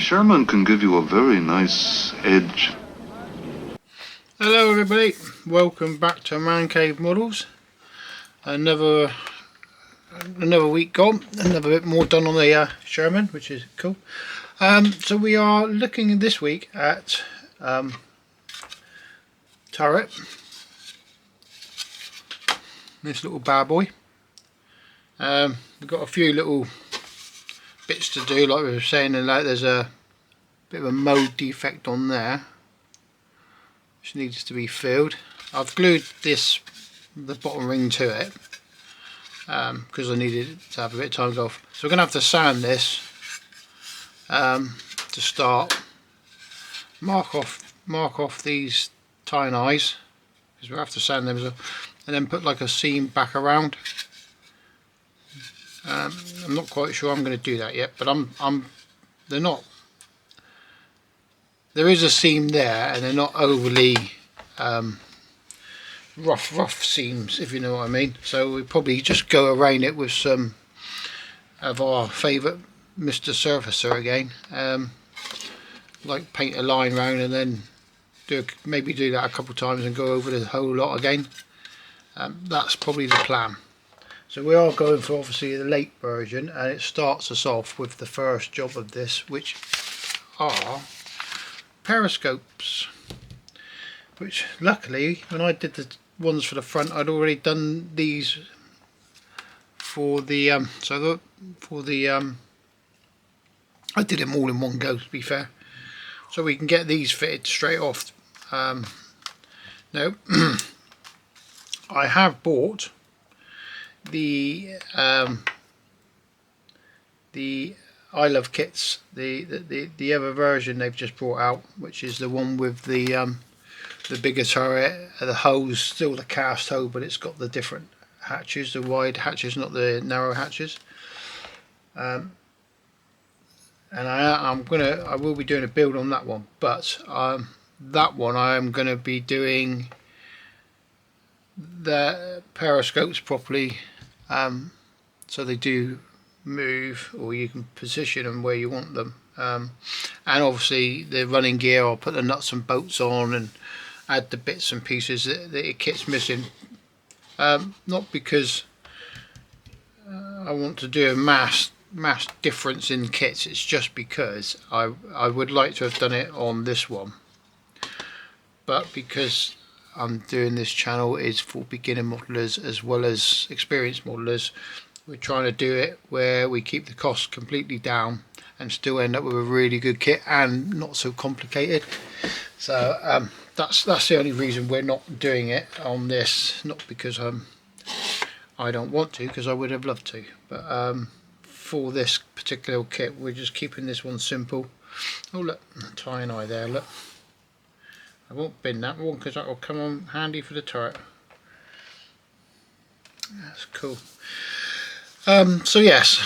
Sherman can give you a very nice edge. Hello everybody, welcome back to Man Cave Models. Another week gone, another bit more done on the Sherman, which is cool. So we are looking this week at turret, this little bad boy. We've got a few little bits to do, like we were saying, and like there's a bit of a mold defect on there which needs to be filled. I've glued the bottom ring to it because I needed it to have a bit of time to go off. So we're going to have to sand this to start. Mark off these tying eyes because we'll have to sand them as well, and then put like a seam back around. I'm not quite sure I'm going to do that yet, but they're not. There is a seam there, and they're not overly rough seams, if you know what I mean. So we probably just go around it with some of our favourite Mr. Surfacer again. Like paint a line round and then maybe do that a couple of times and go over the whole lot again. That's probably the plan. So we are going for obviously the late version, and it starts us off with the first job of this, which are periscopes, which luckily when I did the ones for the front I'd already done these for the I did them all in one go, to be fair, so we can get these fitted straight off. Now I have bought the I Love kits, the other version they've just brought out, which is the one with the bigger turret, the hose, still the cast hose, but it's got the different hatches, the wide hatches, not the narrow hatches. And I will be doing a build on that one, but that one I am going to be doing the periscopes properly, so they do move, or you can position them where you want them, and obviously the running gear, I'll put the nuts and bolts on and add the bits and pieces that the kit's missing, not because I want to do a mass difference in kits, it's just because I would like to have done it on this one, but because I'm doing this channel is for beginner modelers as well as experienced modelers, we're trying to do it where we keep the costs completely down and still end up with a really good kit and not so complicated. So that's the only reason we're not doing it on this, not because I don't want to, because I would have loved to, but for this particular kit we're just keeping this one simple. Oh look, tying eye there, look. I won't bin that one because that will come on handy for the turret. That's cool. So yes,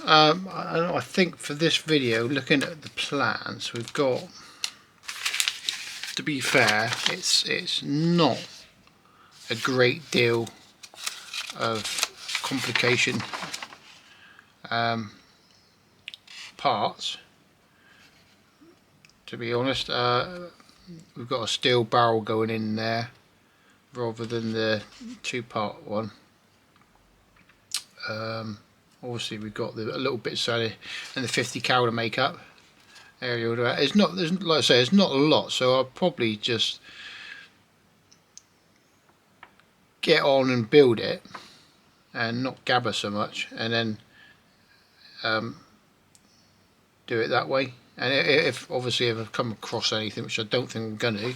I think for this video, looking at the plans we've got, to be fair, it's not a great deal of complication parts, to be honest. We've got a steel barrel going in there rather than the two-part one. Obviously we've got a little bit of and the 50 cal to make up. There's like I say, it's not a lot, so I'll probably just get on and build it and not gabber so much, and then do it that way. And if I come across anything, which I don't think I'm going to,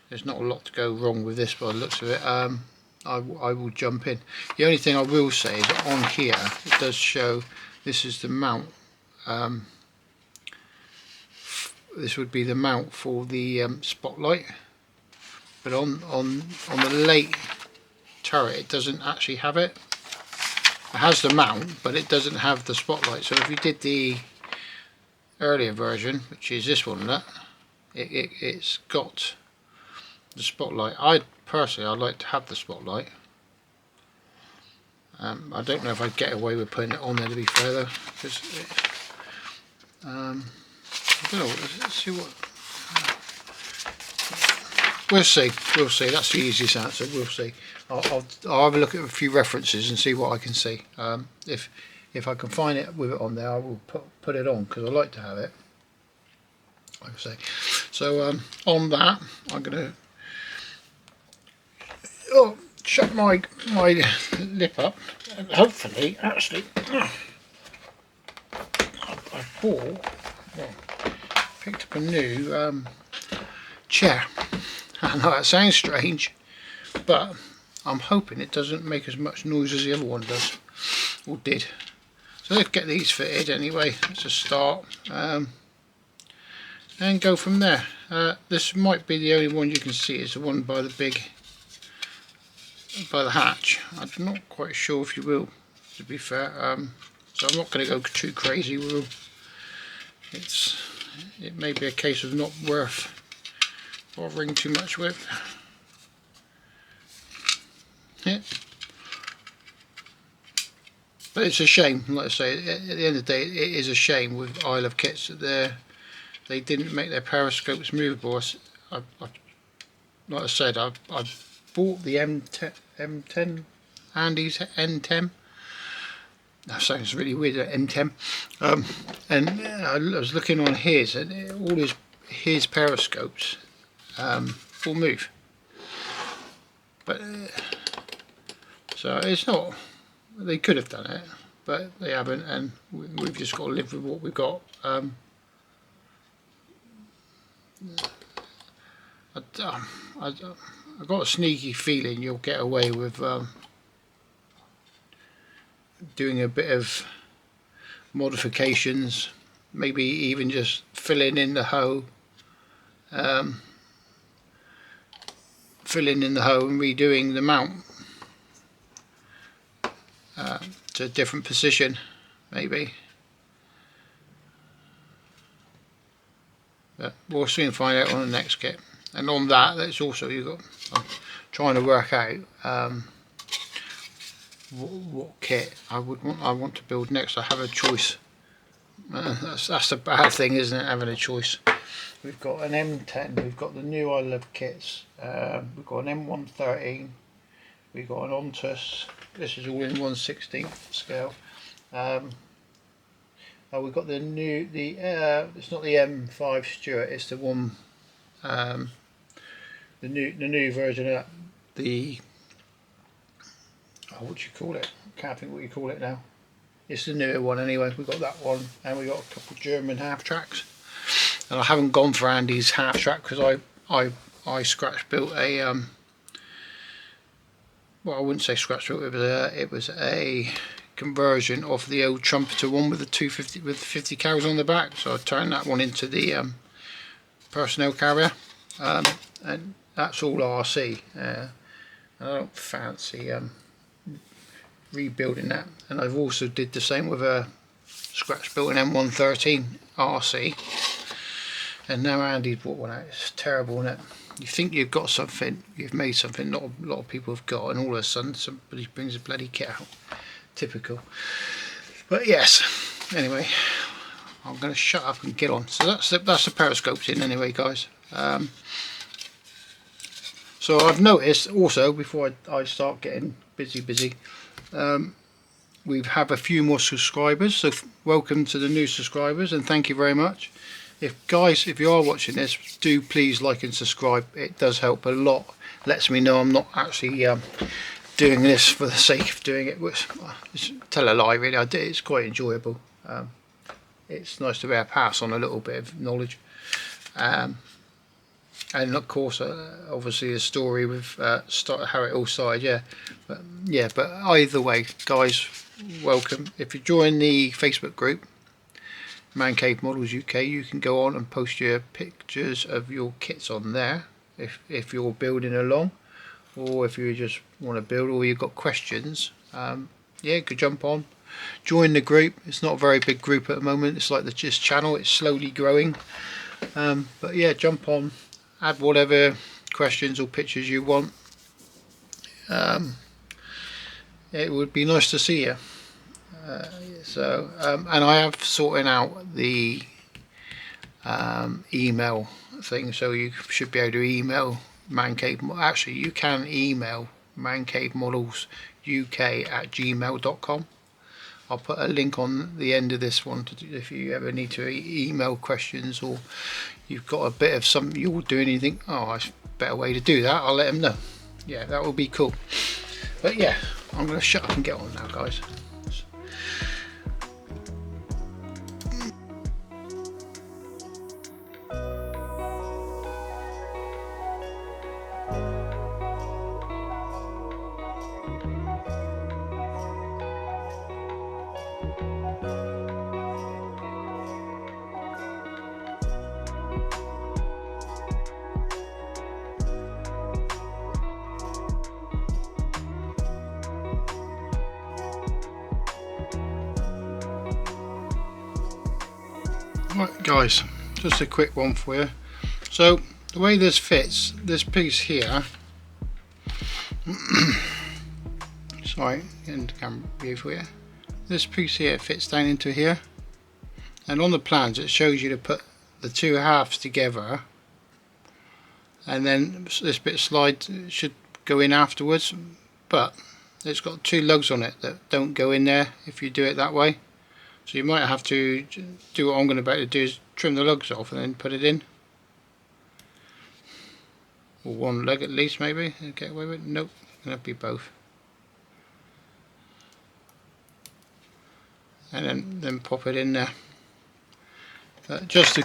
there's not a lot to go wrong with this by the looks of it, I will jump in. The only thing I will say is that on here it does show this is the mount. This would be the mount for the spotlight, but on the late turret it doesn't actually have it. It has the mount, but it doesn't have the spotlight. So if you did the earlier version, which is this one, look, it's got the spotlight. I'd like to have the spotlight. I don't know if I'd get away with putting it on there, to be fair, though, because I don't know. Let's see what. We'll see. We'll see. That's the easiest answer. We'll see. I'll have a look at a few references and see what I can see. If I can find it with it on there, I will put it on, because I like to have it. Like I say. So on that, I'm gonna shut my lip up, and hopefully, actually, I picked up a new chair. I know that sounds strange, but I'm hoping it doesn't make as much noise as the other one does, or did. So let's get these fitted anyway. Let's just start and go from there. This might be the only one you can see. It's the one by the hatch. I'm not quite sure if you will, to be fair. So I'm not going to go too crazy with them. It may be a case of not worth bothering too much with. Yeah. But it's a shame, like I say, at the end of the day, it is a shame with Isle of kits that they didn't make their periscopes movable. Like I said, I bought the M10, Andy's N10. That sounds really weird, M10. And I was looking on his, and all his periscopes will move. But so it's not. They could have done it, but they haven't, and we've just got to live with what we've got. I've got a sneaky feeling you'll get away with doing a bit of modifications, maybe even just filling in the hoe, and redoing the mount to a different position, maybe. But we'll soon find out on the next kit. And on that, that's also I'm trying to work out what kit I want to build next. I have a choice. That's a bad thing, isn't it? Having a choice. We've got an M10. We've got the new I Love kits. We've got an M113. We've got an Ontus. This is all in 1/16 scale. We've got the new, it's not the M5 Stuart, it's the one, the new version of that. What do you call it? I can't think what you call it now. It's the newer one anyway. We've got that one, and we've got a couple of German half tracks. And I haven't gone for Andy's half track because I scratch built a well, I wouldn't say scratch built. It was a conversion of the old trumpeter one with the 250 with 50 cows on the back. So I turned that one into the personnel carrier, and that's all RC. I don't fancy rebuilding that. And I've also did the same with a scratch built an M113 RC. And now Andy's brought one out. It's terrible, isn't it? You think you've got something, you've made something not a lot of people have got, and all of a sudden somebody brings a bloody kit out. Typical. But yes, anyway, I'm going to shut up and get on. So that's the periscopes in anyway, guys. So I've noticed also, before I start getting busy, we have a few more subscribers. So welcome to the new subscribers, and thank you very much. If you are watching this, do please like and subscribe. It does help a lot. Lets me know I'm not actually doing this for the sake of doing it. Which, tell a lie, really. I did. It's quite enjoyable. It's nice to be able to pass on a little bit of knowledge. And of course, obviously the story with how it all started. But either way, guys, welcome. If you join the Facebook group, Man Cave Models UK, you can go on and post your pictures of your kits on there if you're building along, or if you just want to build, or you've got questions. You could jump on, join the group. It's not a very big group at the moment. It's like this channel, it's slowly growing. But yeah, jump on, add whatever questions or pictures you want. It would be nice to see you. And I have sorted out the email thing, so you should be able to email man cave. Actually, you can email mancavemodelsuk@gmail.com. I'll put a link on the end of this one if you ever need to email questions, or you've got a bit of something you're doing and you think, oh, that's a better way to do that, I'll let them know. Yeah, that would be cool. But yeah, I'm going to shut up and get on now, guys. Right guys, just a quick one for you. So the way this fits, this piece here sorry, getting the camera view for you. This piece here fits down into here, and on the plans it shows you to put the two halves together, and then this bit slide should go in afterwards, but it's got two lugs on it that don't go in there if you do it that way. So you might have to do what I'm going to do is trim the lugs off and then put it in. Or one leg at least, maybe, and get away with it. Nope, going to be both. And then pop it in there. Just to,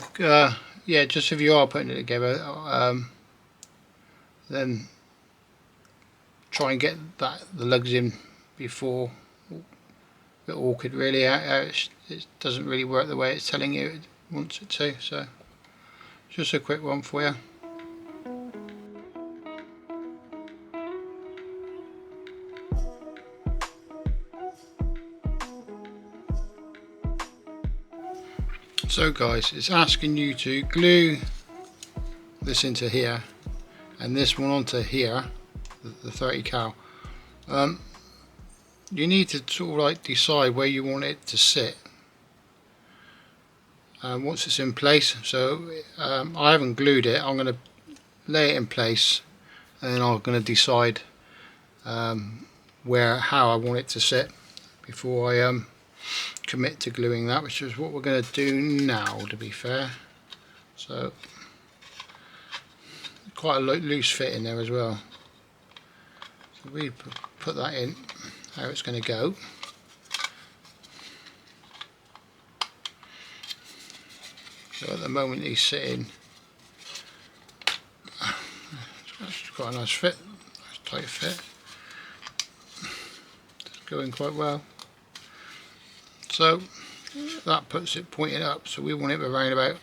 yeah, just if you are putting it together, then try and get the lugs in before. A bit awkward really, it doesn't really work the way it's telling you it wants it to, so just a quick one for you. So guys, it's asking you to glue this into here and this one onto here, the 30 cal. You need to sort of like decide where you want it to sit once it's in place. So I haven't glued it, I'm going to lay it in place and then I'm going to decide how I want it to sit before I commit to gluing that, which is what we're going to do now, to be fair. So quite a loose fit in there as well, so we put that in how it's going to go. So at the moment he's sitting, it's quite a nice fit, nice tight fit, it's going quite well. So that puts it pointing up, so we want it around about,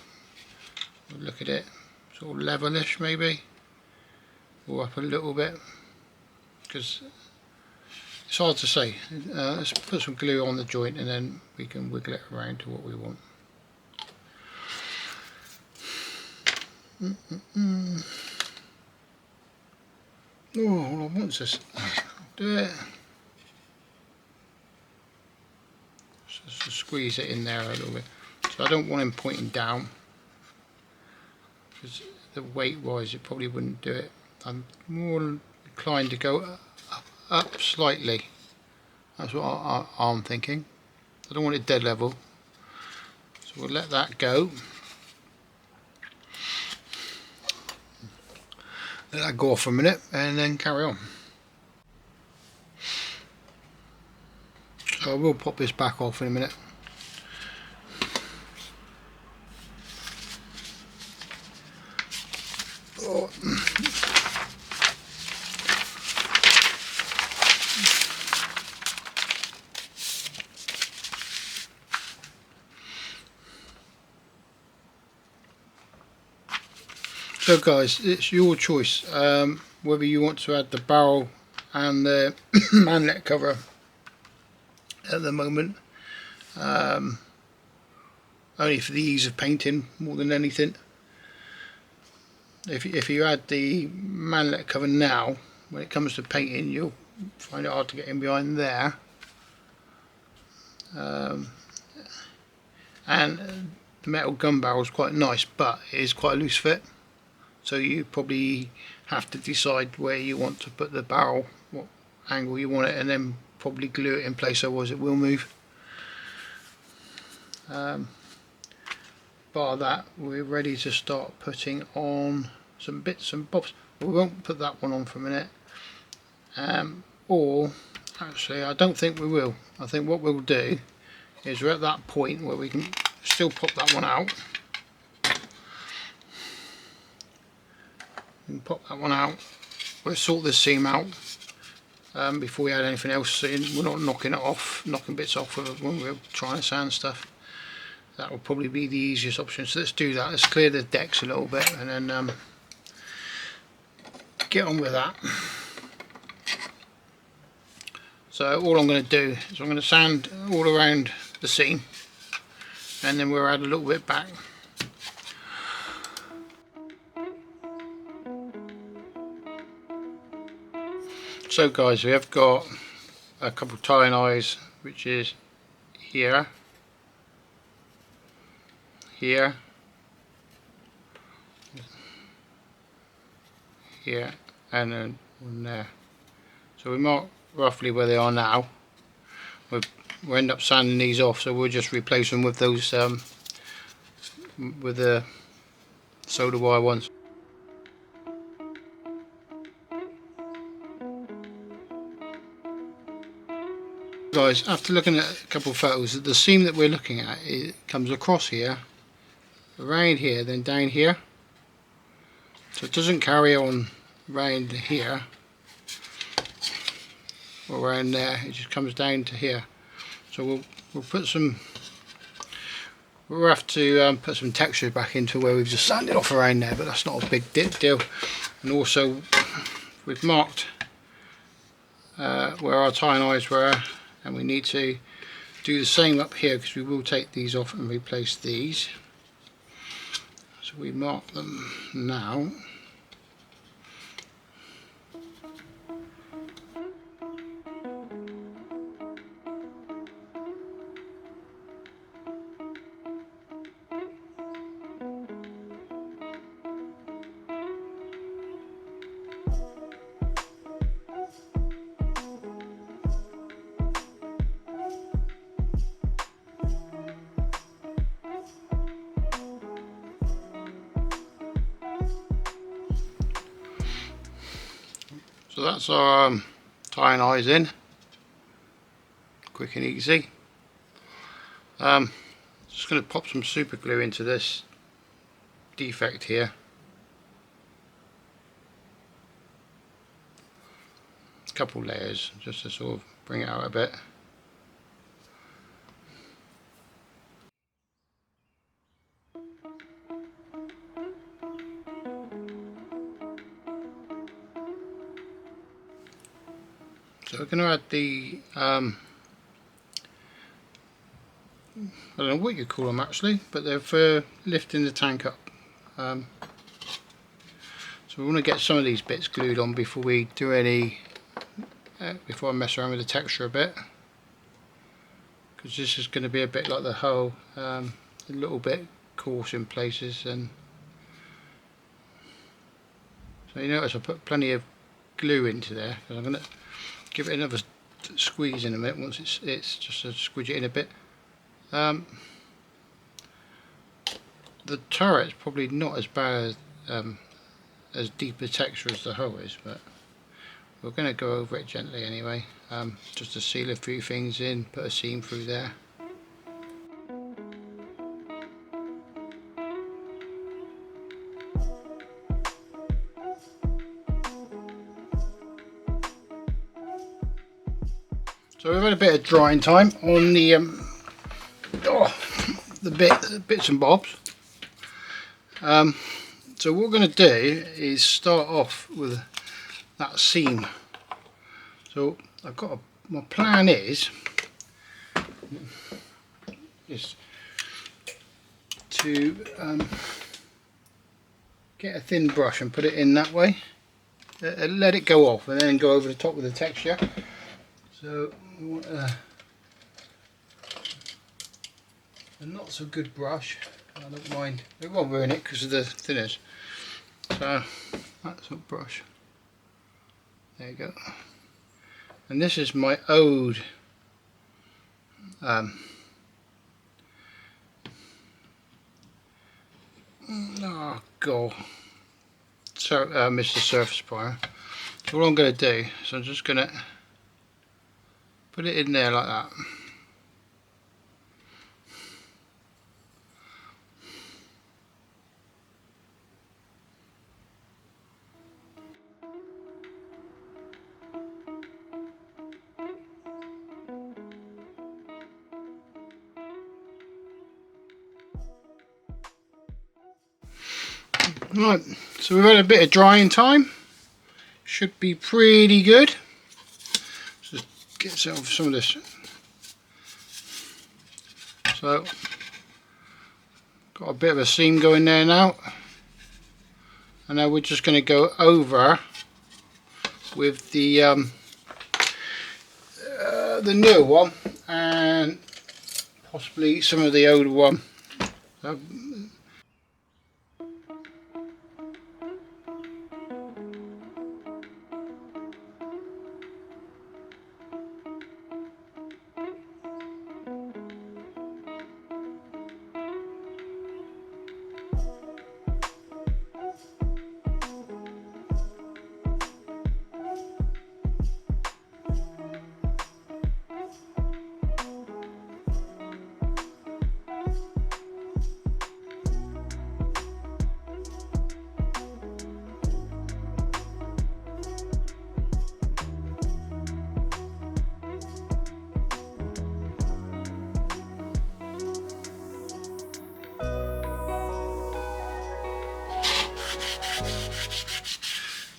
look at it, sort of levelish maybe, or up a little bit, because it's hard to say. Let's put some glue on the joint and then we can wiggle it around to what we want. Oh, all I want is this. Do it. Just to squeeze it in there a little bit. So I don't want him pointing down, because the weight wise it probably wouldn't do it. I'm more inclined to go up slightly. That's what I'm thinking. I don't want it dead level, so we'll let that go. Let that go off for a minute and then carry on. So I will pop this back off in a minute. Oh. So guys, it's your choice whether you want to add the barrel and the manlet cover at the moment, only for the ease of painting more than anything. If you add the manlet cover now, when it comes to painting you'll find it hard to get in behind there, and the metal gun barrel is quite nice, but it is quite a loose fit, so you probably have to decide where you want to put the barrel, what angle you want it, and then probably glue it in place, otherwise it will move. Bar that, we're ready to start putting on some bits and bobs. We won't put that one on for a minute, or actually I don't think we will. I think what we'll do is we're at that point where we can still pop that one out. We can pop that one out. We'll sort this seam out before we add anything else in. We're not knocking it off, knocking bits off when we're trying to sand stuff. That will probably be the easiest option. So let's do that. Let's clear the decks a little bit and then get on with that. So all I'm going to do is I'm going to sand all around the seam, and then we'll add a little bit back. So guys, we have got a couple of tying eyes, which is here, here, here, and then one there. So we mark roughly where they are now. We'll end up sanding these off, so we'll just replace them with those with the soda wire ones. Guys, after looking at a couple of photos, the seam that we're looking at, it comes across here, around here, then down here. So it doesn't carry on round here or around there, it just comes down to here. So we'll put some, we'll have to put some texture back into where we've just sanded off around there, but that's not a big deal. And also we've marked where our tying eyes were, and we need to do the same up here, because we will take these off and replace these. So we mark them now. So that's our tying eyes in, quick and easy. Just going to pop some super glue into this defect here. A couple layers just to sort of bring it out a bit. So we're going to add the, I don't know what you call them actually, but they're for lifting the tank up. So we want to get some of these bits glued on before we do any, before I mess around with the texture a bit. Because this is going to be a bit like the hull, a little bit coarse in places. And so you notice I put plenty of glue into there, because I'm going to give it another squeeze in a minute once it's just to squidge it in a bit. The turret's probably not as bad as deep a texture as the hull is, but we're going to go over it gently anyway, just to seal a few things in, put a seam through there. So we've had a bit of drying time on the bits and bobs. So what we're going to do is start off with that seam. So I've got my plan is to get a thin brush and put it in that way, let it go off, and then go over the top with the texture. So we want a not so good brush, I don't mind. It won't ruin it because of the thinners. So that's a brush. There you go. And this is my old oh god, so Mr. Surface Primer. So what I'm going to do, so I'm just going to put it in there like that. Right, so we've had a bit of drying time. Should be pretty good. Just get some of this. So got a bit of a seam going there now, and now we're just going to go over with the newer one and possibly some of the older one. So,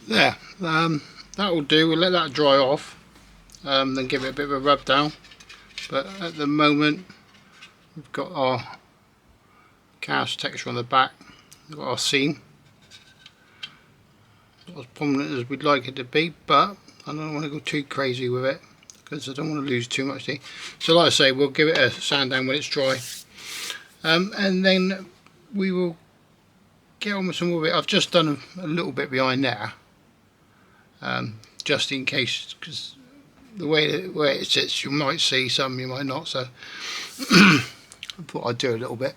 there, that will do. We'll let that dry off, then give it a bit of a rub down. But at the moment we've got our cast texture on the back, we've got our seam, not as prominent as we'd like it to be, but I don't want to go too crazy with it because I don't want to lose too much tea. So like I say, we'll give it a sand down when it's dry, and then we will get on with some more of it. I've just done a little bit behind there, just in case, because the way it sits, you might see some, you might not, so I thought I'd do a little bit,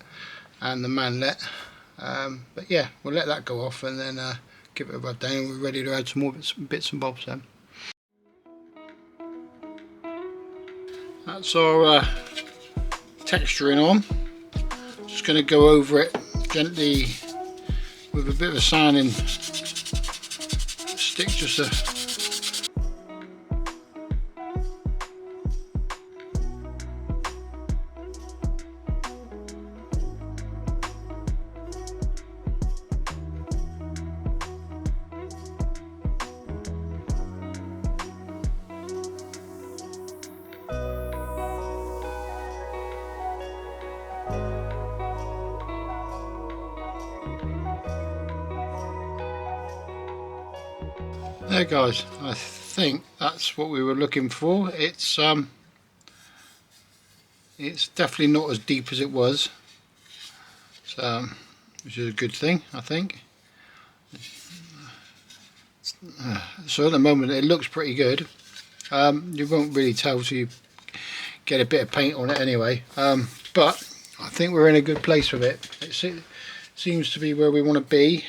and the manlet, but yeah, we'll let that go off and then give it a rub down, and we're ready to add some more bits and bobs then. That's our texturing on. Just going to go over it gently with a bit of a sanding stick, just a there guys, I think that's what we were looking for. It's definitely not as deep as it was, so which is a good thing, I think. So at the moment it looks pretty good. You won't really tell till you get a bit of paint on it anyway, but I think we're in a good place with it. It seems to be where we want to be,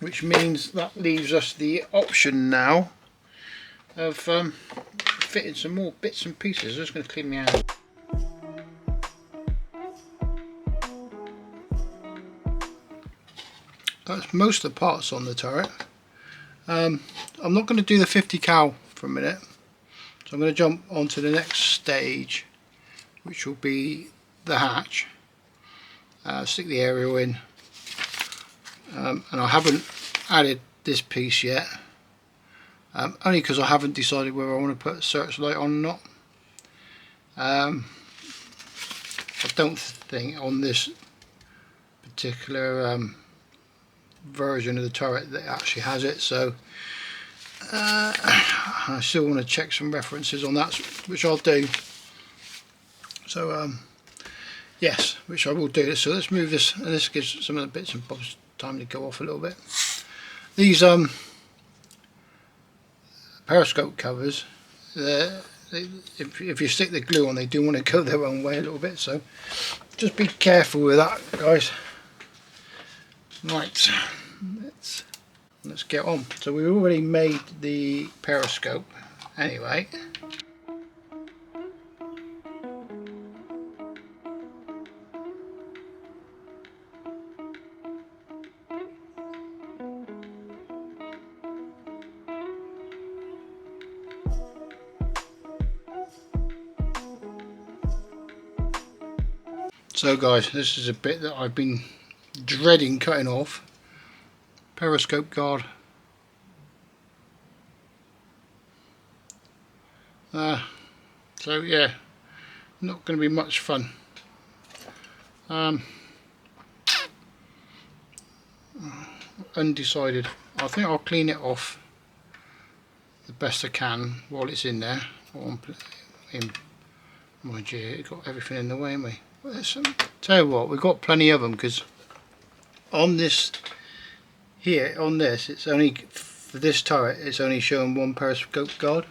which means that leaves us the option now of fitting some more bits and pieces. I'm just going to clean my hands. That's most of the parts on the turret. I'm not going to do the 50 cal for a minute, so I'm going to jump onto the next stage, which will be the hatch. Stick the aerial in, and I haven't added this piece yet, only because I haven't decided whether I want to put a searchlight on or not. I don't think on this particular version of the turret that actually has it, so I still want to check some references on that, which I'll do. So Yes, which I will do. So let's move this, and this gives some of the bits and bobs time to go off a little bit. These Periscope covers, if you stick the glue on, they do want to go their own way a little bit, so just be careful with that, guys. Right, let's get on. So we already made the Periscope anyway. So guys, this is a bit that I've been dreading cutting off. Periscope guard. So yeah, not going to be much fun. Undecided. I think I'll clean it off the best I can while it's in there. Mind you, it got everything in the way, haven't we? Tell you what, we've got plenty of them, because on this here, on this, it's only for this turret, it's only showing one Periscope guard,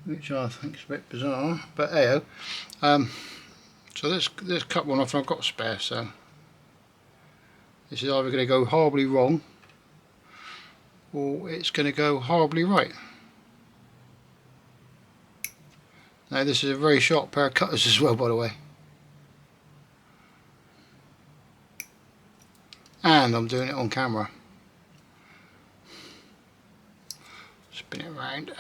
which I think is a bit bizarre, but hey, so let's cut one off, and I've got a spare, so this is either going to go horribly wrong or it's going to go horribly right. Now this is a very sharp pair of cutters as well, by the way, and I'm doing it on camera. Spin it around.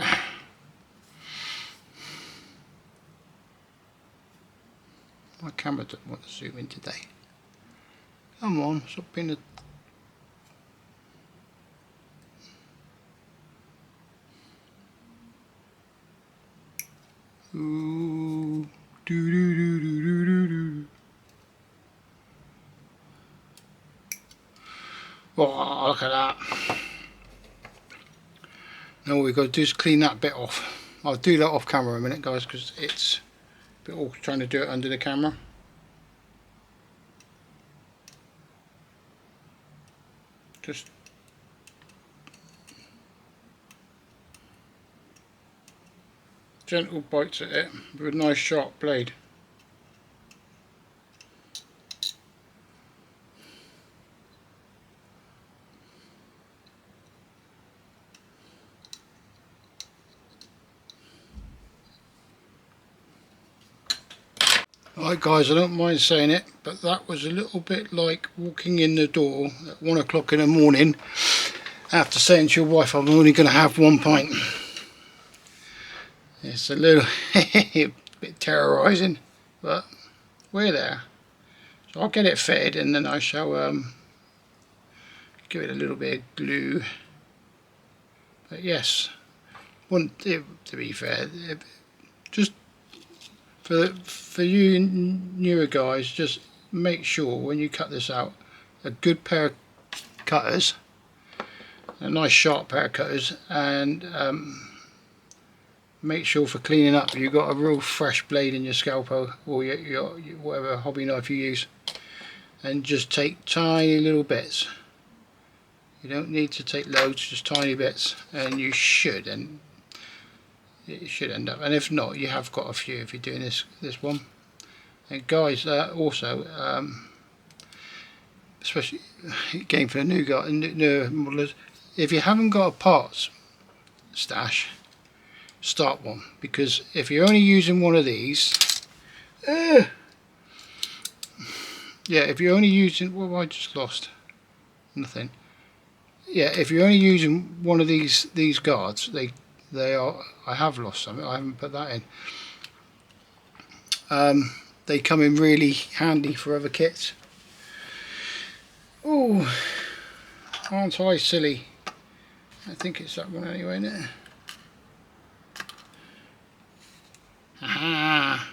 My camera doesn't want to zoom in today. Come on, stop being a... Ooh, doo doo doo doo doo doo doo. Oh, look at that. Now what we've got to do is clean that bit off. I'll do that off camera in a minute, guys, because it's a bit awkward trying to do it under the camera. Just gentle bites at it with a nice sharp blade. Right guys, I don't mind saying it, but that was a little bit like walking in the door at 1 o'clock in the morning after saying to your wife, I'm only going to have 1 pint. It's a little bit terrorising, but we're there. So I'll get it fitted, and then I shall give it a little bit of glue. But yes, to be fair, just for you newer guys, just make sure when you cut this out, a good pair of cutters, a nice sharp pair of cutters, and make sure for cleaning up you've got a real fresh blade in your scalpel, or your whatever hobby knife you use, and just take tiny little bits. You don't need to take loads, just tiny bits, and you should, and it should end up. And if not, you have got a few if you're doing this one. And guys, also, especially again for the new modelers, if you haven't got a parts stash, start one, because if you're only using one of these, yeah, if you're only using, what have I just lost? Nothing. Yeah, if you're only using one of these guards, they are, I have lost some, I haven't put that in. They come in really handy for other kits. Oh, aren't I silly? I think it's that one anyway, isn't it? Aha!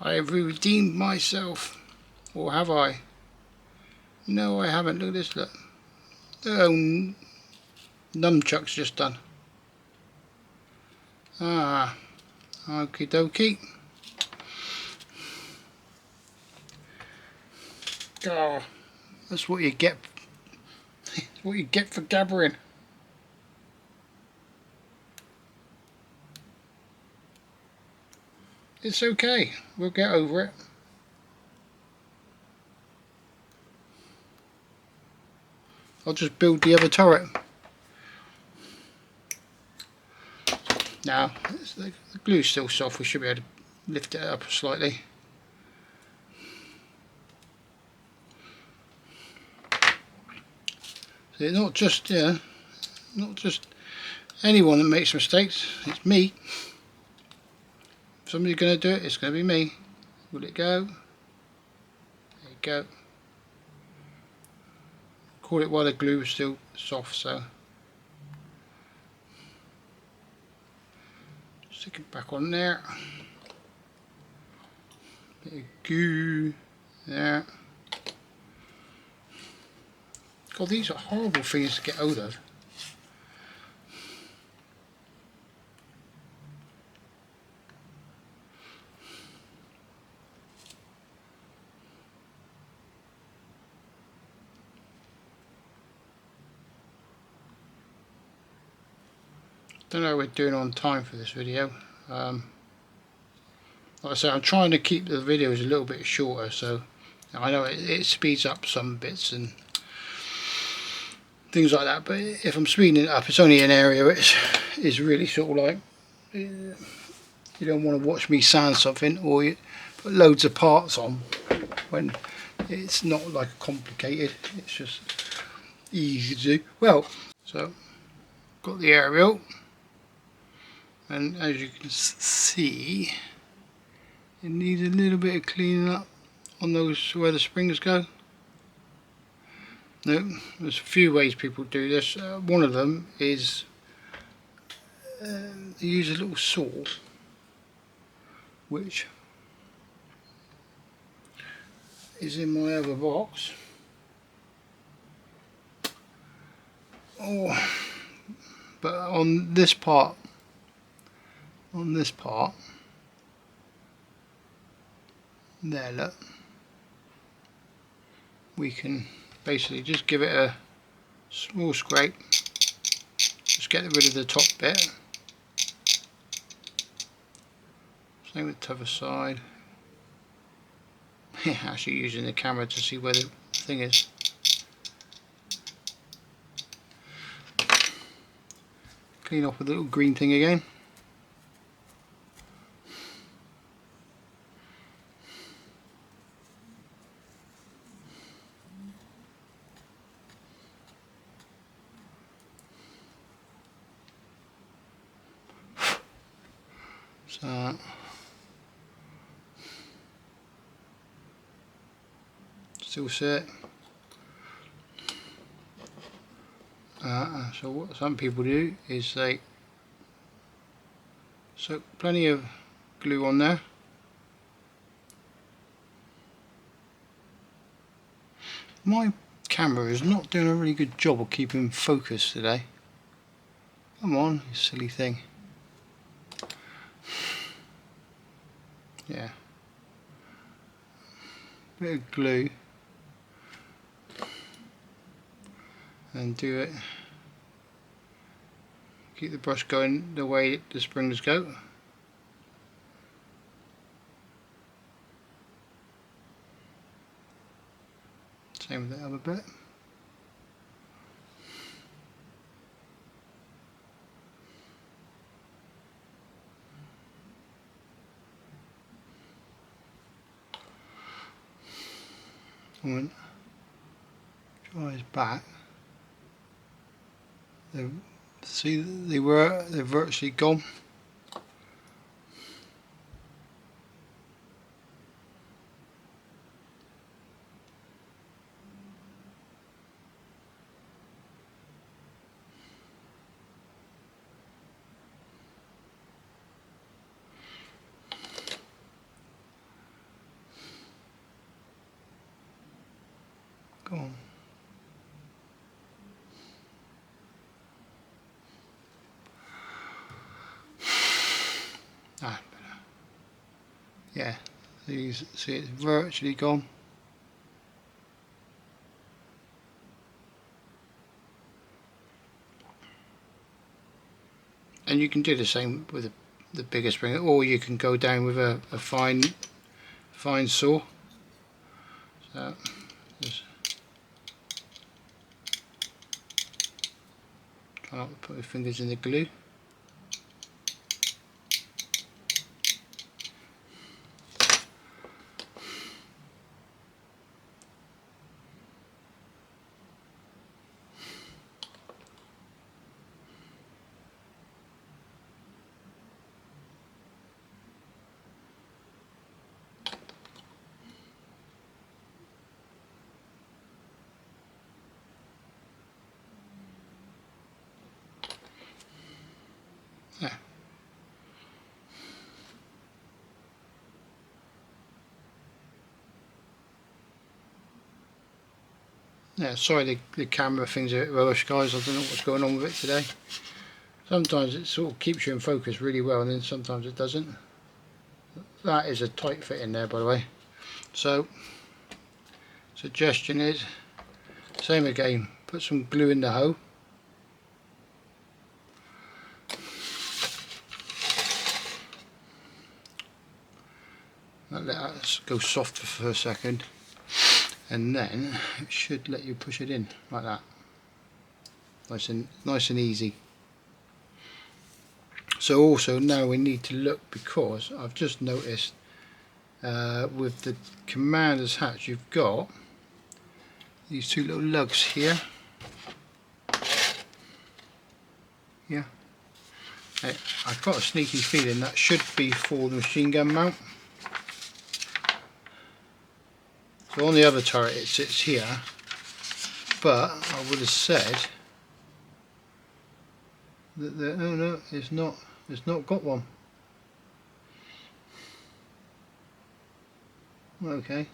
I have redeemed myself. Or have I? No, I haven't. Look at this, look. Oh, nunchuck's just done. Ah, okie dokie. Oh, that's what you get. That's what you get for gabbering. It's okay. We'll get over it. I'll just build the other turret. Now, the glue's still soft. We should be able to lift it up slightly. So it's not just, not just anyone that makes mistakes. It's me. If somebody's going to do it, it's going to be me. Will it go? There you go. Caught it while the glue was still soft, so stick it back on there. Bit of goo there. God, these are horrible things to get hold of. Don't know how we're doing on time for this video. Like I say, I'm trying to keep the videos a little bit shorter, so I know it speeds up some bits and things like that, but if I'm speeding it up, it's only an area it's really sort of like, you don't want to watch me sand something or you put loads of parts on when it's not like complicated, it's just easy to do. Well, so got the aerial, and as you can see, it needs a little bit of cleaning up on those where the springs go. No, there's a few ways people do this. One of them is they use a little saw, which is in my other box. Oh, but on this part, there, look, we can basically just give it a small scrape, just get rid of the top bit. Same with the other side. Actually using the camera to see where the thing is. Clean off with the little green thing again. So still set. So what some people do is they soak plenty of glue on there. My camera is not doing a really good job of keeping focus today. Come on, you silly thing. Yeah. Bit of glue. And do it. Keep the brush going the way the springs go. Same with the other bit. When dries back, see they're virtually gone. Go on. Yeah, see it's virtually gone. and you can do the same with the bigger spring, or you can go down with a fine saw. So just try not to put your fingers in the glue. Yeah. Yeah, sorry the camera thing's a bit rubbish, guys. I don't know what's going on with it today. Sometimes it sort of keeps you in focus really well, and then sometimes it doesn't. That is a tight fit in there, by the way. So, suggestion is, same again, put some glue in the hole. Let that go soft for a second, and then it should let you push it in like that. Nice and easy. So also now we need to look, because I've just noticed with the commander's hatch you've got these two little lugs here. Yeah. I've got a sneaky feeling that should be for the machine gun mount. So on the other turret it sits here, but I would have said that oh no, it's not got one. Okay.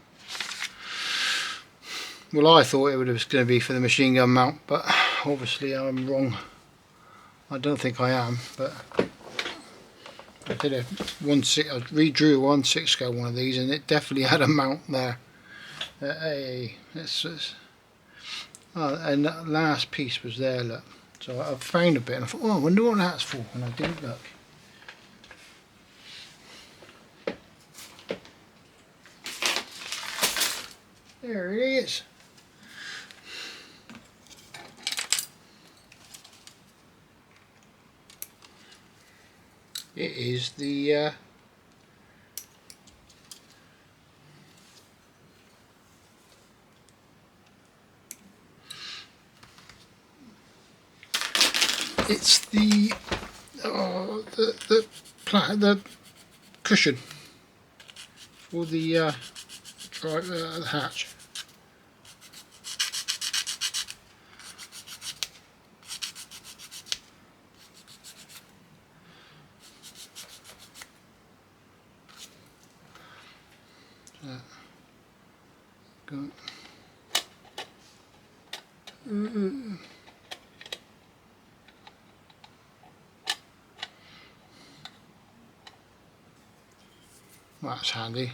Well, I thought it was going to be for the machine gun mount, but obviously I'm wrong. I don't think I am, but I did I redrew a 1/6 scale one of these, and it definitely had a mount there. And that last piece was there, look. So I found a bit, and I thought, oh, I wonder what that's for, and I didn't look. There it is. It is the it's the cushion for the hatch. Go. Well, that's handy.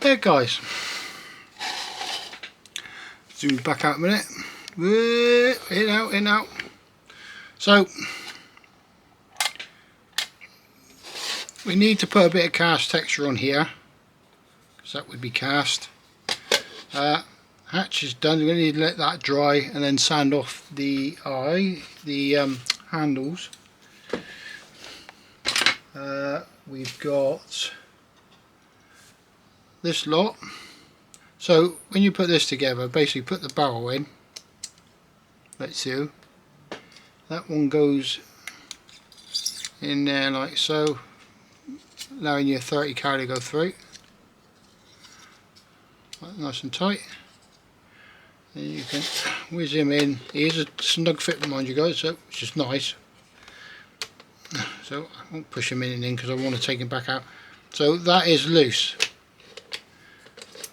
There, guys. Zoom back out a minute. In out. So we need to put a bit of cast texture on here, because that would be cast. Hatch is done. We're going to need to let that dry and then sand off the handles. We've got this lot. So when you put this together, basically put the barrel in. Let's see. That one goes in there like so, allowing your 30 cal to go through. Nice and tight. Then you can whiz him in. He is a snug fit, mind you guys, so which is nice. So I won't push him in because I want to take him back out. So that is loose.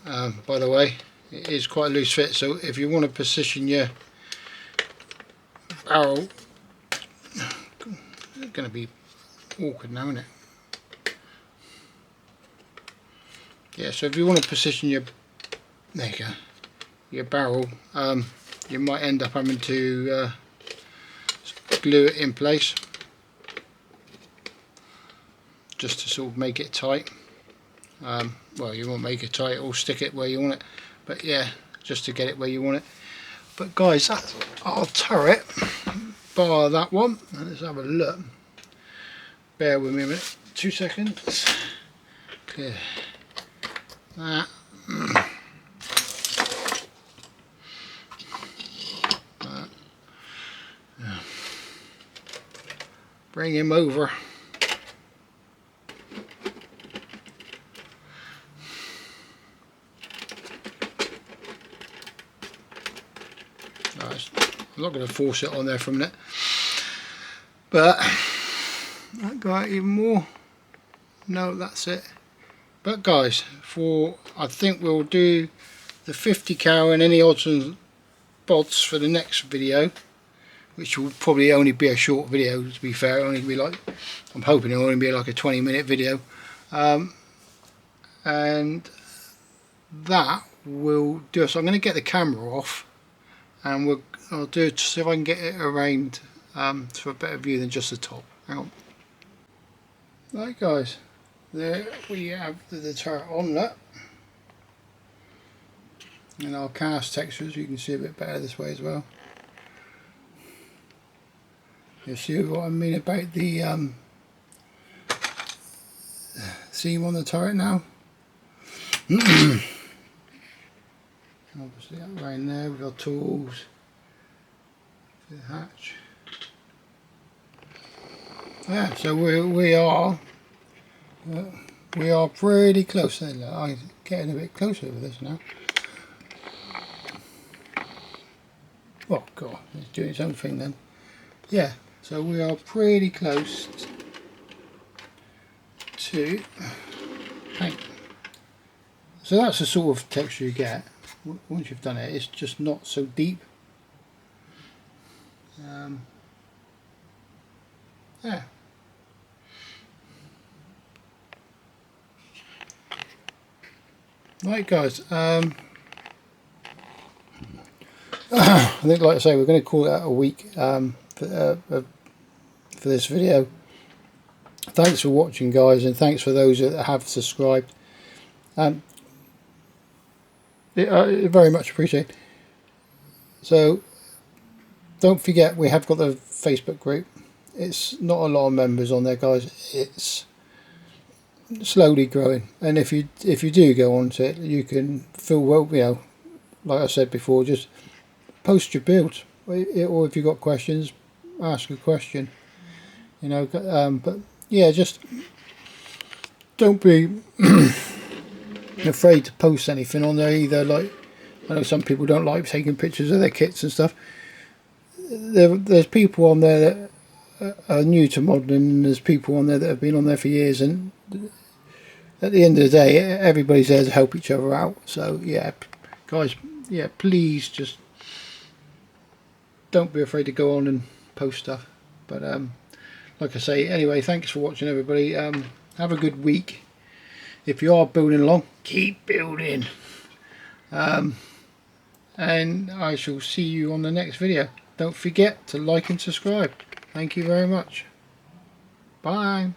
By the way, it is quite a loose fit, so if you want to position your barrel, it's going to be awkward now, isn't it? Yeah, so if you want to position your, there you go, your barrel, you might end up having to glue it in place just to sort of make it tight. Well, you won't make it tight or stick it where you want it, but yeah, just to get it where you want it. But guys, that's our turret, bar that one. And let's have a look. Bear with me a minute, 2 seconds. Clear that. Bring him over. I'm not going to force it on there for a minute, but that got even more. No, that's it. But guys, I think we'll do the 50 cal and any odds and bods for the next video, which will probably only be a short video, to be fair. It'll only be like, I'm hoping it'll only be like a 20-minute video, and that will do it. So I'm going to get the camera off, and I'll do it to see if I can get it arranged for a better view than just the top. Hang on. Right guys, there we have the turret on that, and our cast textures you can see a bit better this way as well. You see what I mean about the seam on the turret now. Obviously that around there with our tools, the hatch. Yeah, so we are pretty close. I'm getting a bit closer with this now. Oh god, it's doing its own thing then. Yeah, so we are pretty close to paint. So that's the sort of texture you get once you've done it. It's just not so deep. Yeah. Right guys, I think, like I say, we're going to call it out a week for this video. Thanks for watching guys, and thanks for those that have subscribed. I very much appreciate it. So don't forget, we have got the Facebook group. It's not a lot of members on there guys, it's slowly growing, and if you do go onto it, you can feel well, you know, like I said before, just post your builds, or if you've got questions, ask a question, you know. But yeah, just don't be afraid to post anything on there either. Like, I know some people don't like taking pictures of their kits and stuff. There's people on there that are new to modelling, and there's people on there that have been on there for years, and at the end of the day, everybody's there to help each other out. So yeah, guys, yeah, please just don't be afraid to go on and post stuff. But like I say, anyway, thanks for watching everybody. Have a good week. If you are building along, keep building, and I shall see you on the next video. Don't forget to like and subscribe. Thank you very much. Bye.